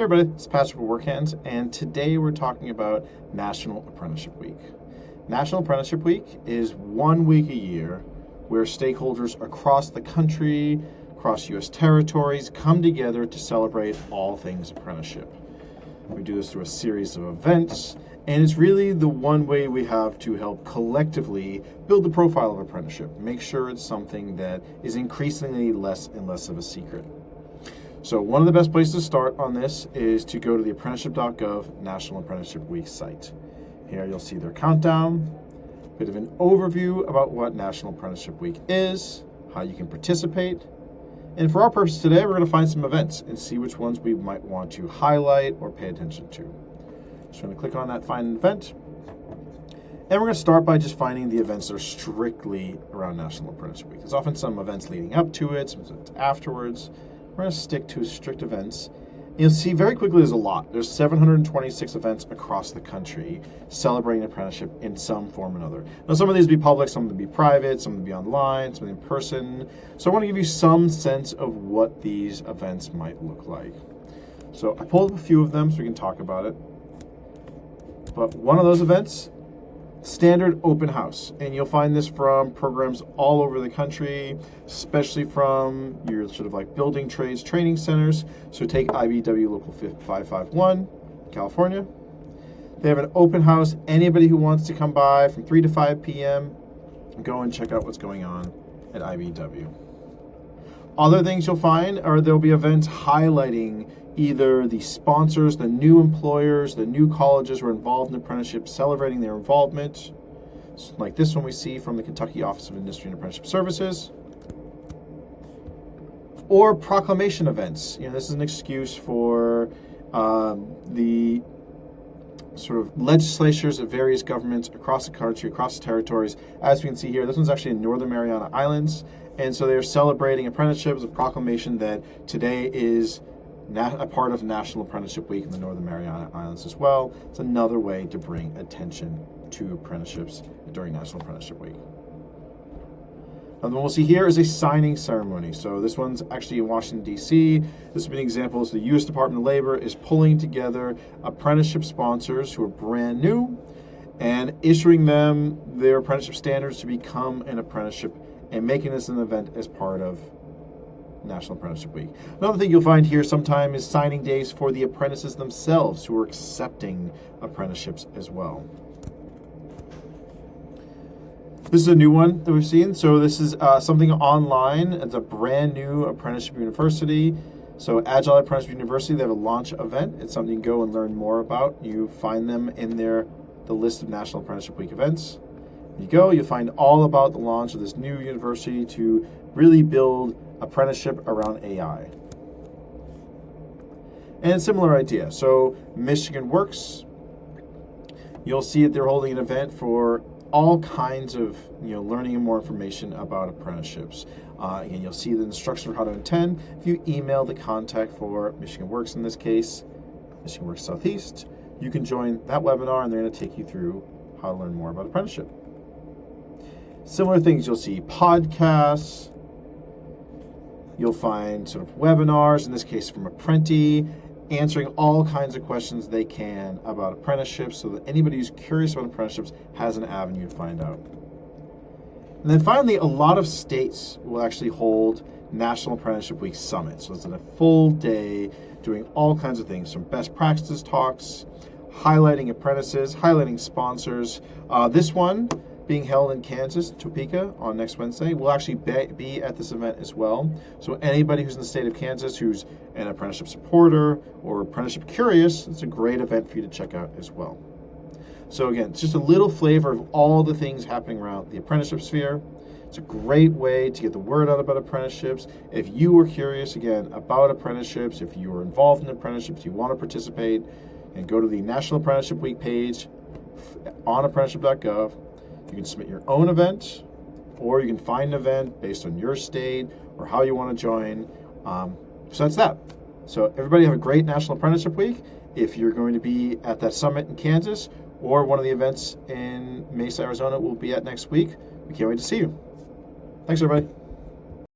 Hey everybody, it's Patrick with WorkHands, and today we're talking about National Apprenticeship Week. National Apprenticeship Week is 1 week a year where stakeholders across the country, across U.S. territories, come together to celebrate all things apprenticeship. We do this through a series of events, and it's really the one way we have to help collectively build the profile of apprenticeship, make sure it's something that is increasingly less and less of a secret. So one of the best places to start on this is to go to the apprenticeship.gov National Apprenticeship Week site. Here you'll see their countdown, a bit of an overview about what National Apprenticeship Week is, how you can participate. And for our purpose today, we're going to find some events and see which ones we might want to highlight or pay attention to. Just going to click on that Find an Event. And we're going to start by just finding the events that are strictly around National Apprenticeship Week. There's often some events leading up to it, some events afterwards. We're going to stick to strict events. You'll see very quickly there's a lot. There's 726 events across the country celebrating apprenticeship in some form or another. Now, some of these will be public, some will be private, some will be online, some in person. So I want to give you some sense of what these events might look like. So I pulled up a few of them so we can talk about it. But one of those events, standard open house, and you'll find this from programs all over the country, especially from your sort of like building trades training centers. So take IBEW Local 551, California. They have an open house. Anybody who wants to come by from 3 to 5 p.m., go and check out what's going on at IBEW. Other things you'll find are there'll be events highlighting either the sponsors, the new employers, the new colleges who are involved in apprenticeships, celebrating their involvement. So like this one we see from the Kentucky Office of Industry and Apprenticeship Services. Or proclamation events. This is an excuse for the sort of legislatures of various governments across the country, across the territories. As we can see here, this one's actually in Northern Mariana Islands. And so they're celebrating apprenticeship as a proclamation that today is a part of National Apprenticeship Week in the Northern Mariana Islands as well. It's another way to bring attention to apprenticeships during National Apprenticeship Week. Another one we'll see here is a signing ceremony. So this one's actually in Washington, D.C. This would be an example. So the U.S. Department of Labor is pulling together apprenticeship sponsors who are brand new and issuing them their apprenticeship standards to become an apprenticeship and making this an event as part of National Apprenticeship Week. Another thing you'll find here sometime is signing days for the apprentices themselves who are accepting apprenticeships as well. This is a new one that we've seen. So this is something online. It's a brand new apprenticeship university. So Agile Apprenticeship University, they have a launch event. It's something you can go and learn more about. You find them in the list of National Apprenticeship Week events. You go, you'll find all about the launch of this new university to really build apprenticeship around AI. And a similar idea. So Michigan Works, you'll see that they're holding an event for all kinds of learning and more information about apprenticeships. And you'll see the instruction on how to attend. If you email the contact for Michigan Works in this case, Michigan Works Southeast, you can join that webinar and they're going to take you through how to learn more about apprenticeship. Similar things you'll see, podcasts. You'll find sort of webinars, in this case from Apprenti, answering all kinds of questions they can about apprenticeships so that anybody who's curious about apprenticeships has an avenue to find out. And then finally, a lot of states will actually hold National Apprenticeship Week Summit. So it's a full day doing all kinds of things, from best practices talks, highlighting apprentices, highlighting sponsors. This one, being held in Kansas, Topeka, on next Wednesday, will actually be at this event as well. So anybody who's in the state of Kansas who's an apprenticeship supporter or apprenticeship curious, it's a great event for you to check out as well. So again, it's just a little flavor of all the things happening around the apprenticeship sphere. It's a great way to get the word out about apprenticeships. If you are curious, again, about apprenticeships, if you are involved in apprenticeships, you want to participate, and go to the National Apprenticeship Week page on apprenticeship.gov. You can submit your own event, or you can find an event based on your state or how you want to join. So that's that. So everybody have a great National Apprenticeship Week. If you're going to be at that summit in Kansas or one of the events in Mesa, Arizona we'll be at next week, we can't wait to see you. Thanks, everybody.